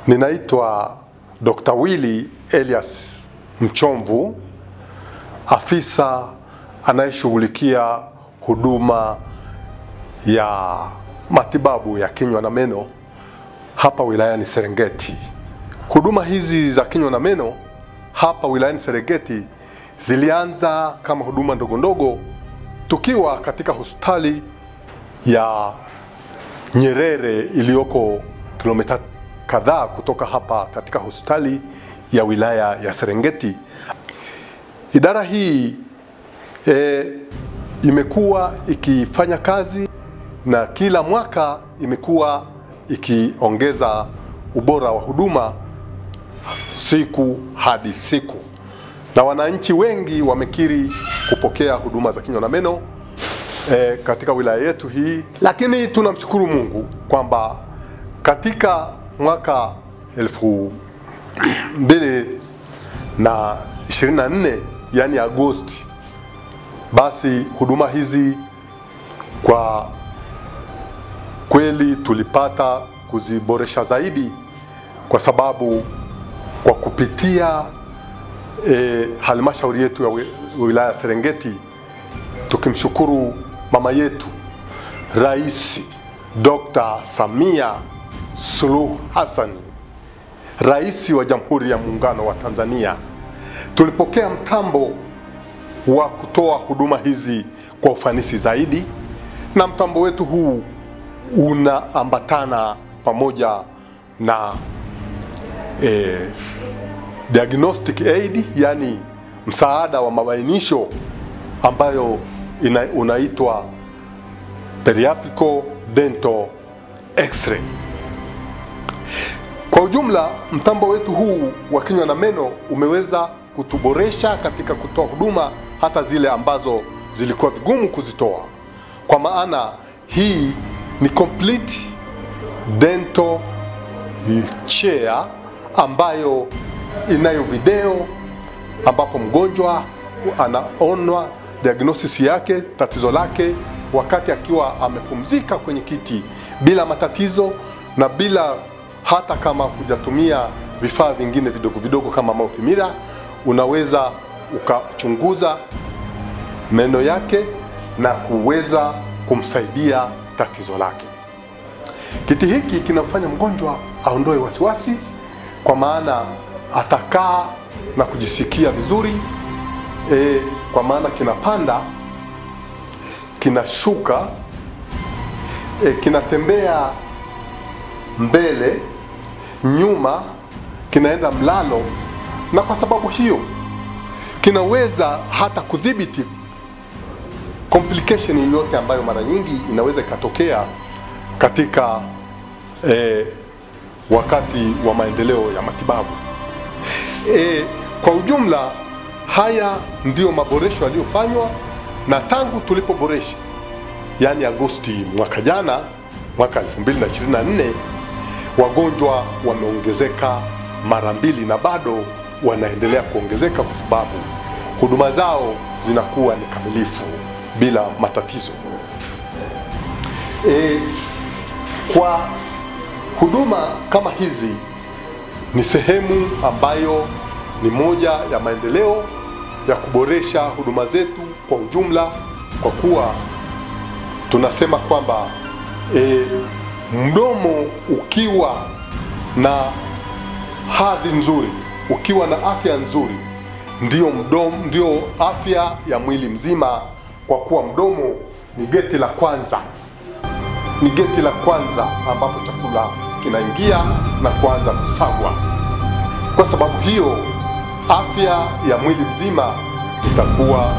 Ninaitwa Dr. Willy Elias Mchomvu, afisa anayeshughulikia huduma ya matibabu ya kinywa na meno hapa wilayani Serengeti. Huduma hizi za kinywa na meno hapa wilayani Serengeti zilianza kama huduma ndogo ndogo tukiwa katika hospitali ya Nyerere iliyoko kilomita kadhaa kutoka hapa katika hospitali ya wilaya ya Serengeti. Idara hii imekuwa ikifanya kazi na kila mwaka imekuwa ikiongeza ubora wa huduma siku hadi siku, na wananchi wengi wamekiri kupokea huduma za kinywa na meno katika wilaya yetu hii. Lakini tunamshukuru Mungu kwamba katika mwaka 2024 yani Agosti, basi huduma hizi kwa kweli tulipata kuziboresha zaidi, kwa sababu kwa kupitia halmashauri yetu ya wilaya Serengeti, tukimshukuru mama yetu Rais Dr. Samia Suluhu Hassan, Rais wa Jamhuri ya Muungano wa Tanzania, tulipokea mtambo wa kutoa huduma hizi kwa ufanisi zaidi, na mtambo wetu huu unaambatana pamoja na diagnostic aid, yani msaada wa mabainisho ambayo unaitwa periapical dental x-ray. Kwa ujumla, mtambo wetu huu wa kinywa na meno umeweza kutuboresha katika kutoa huduma hata zile ambazo zilikuwa vigumu kuzitoa, kwa maana hii ni complete dental chair ambayo inayo video ambapo mgonjwa anaonwa diagnosis yake, tatizo lake, wakati akiwa amepumzika kwenye kiti bila matatizo na bila hata kama kujatumia vifaa vingine vidogo vidogo kama mouth mirror. Unaweza ukachunguza meno yake na kuweza kumsaidia tatizo lake. Kiti hiki kinamfanya mgonjwa aondoe wasiwasi, kwa maana atakaa na kujisikia vizuri, kwa maana kinapanda, kinashuka, kinatembea mbele, nyuma, kinaenda mlalo, na kwa sababu hiyo kinaweza hata kudhibiti complication yoyote ambayo mara nyingi inaweza ikatokea katika wakati wa maendeleo ya matibabu. Kwa ujumla, haya ndio maboresho yaliyofanywa, na tangu tulipoboresha, yani Agosti mwaka jana, mwaka 2024, wagonjwa wameongezeka mara 2 na bado wanaendelea kuongezeka, kwa sababu huduma zao zinakuwa ni kamilifu bila matatizo. Kwa huduma kama hizi ni sehemu ambayo ni moja ya maendeleo ya kuboresha huduma zetu kwa ujumla, kwa kuwa tunasema kwamba mdomo ukiwa na hadhi nzuri, ukiwa na afya nzuri, ndio afya ya mwili mzima, kwa kuwa mdomo ni geti la kwanza, ni geti la kwanza ambapo chakula kinaingia na kuanza kusagwa. Kwa sababu hiyo, afya ya mwili mzima itakuwa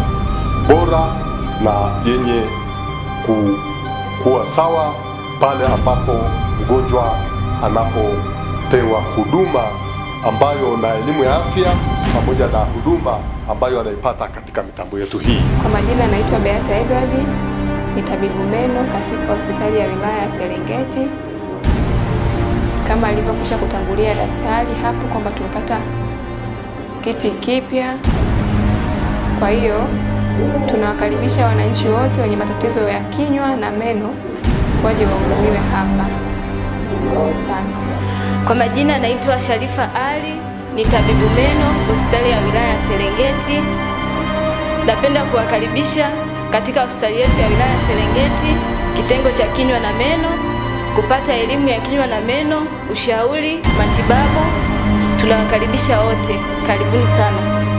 bora na yenye kuwa sawa pale ambapo mgonjwa anapopewa huduma ambayo na elimu ya afya pamoja na huduma ambayo anaipata katika mitambo yetu hii. Kwa majina naitwa Beata Edward, ni tabibu meno katika hospitali ya wilaya ya Serengeti. Kama alivyokwisha kutangulia daktari hapo kwamba tumepata kiti kipya, kwa hiyo tunawakaribisha wananchi wote wenye matatizo ya kinywa na meno waje wahudumiwe hapa. Asante. Kwa majina naitwa Sharifa Ali, ni tabibu meno hospitali ya wilaya ya Serengeti. Napenda kuwakaribisha katika hospitali yetu ya wilaya ya Serengeti, kitengo cha kinywa na meno, kupata elimu ya kinywa na meno, ushauri, matibabu. Tunawakaribisha wote. Karibuni sana.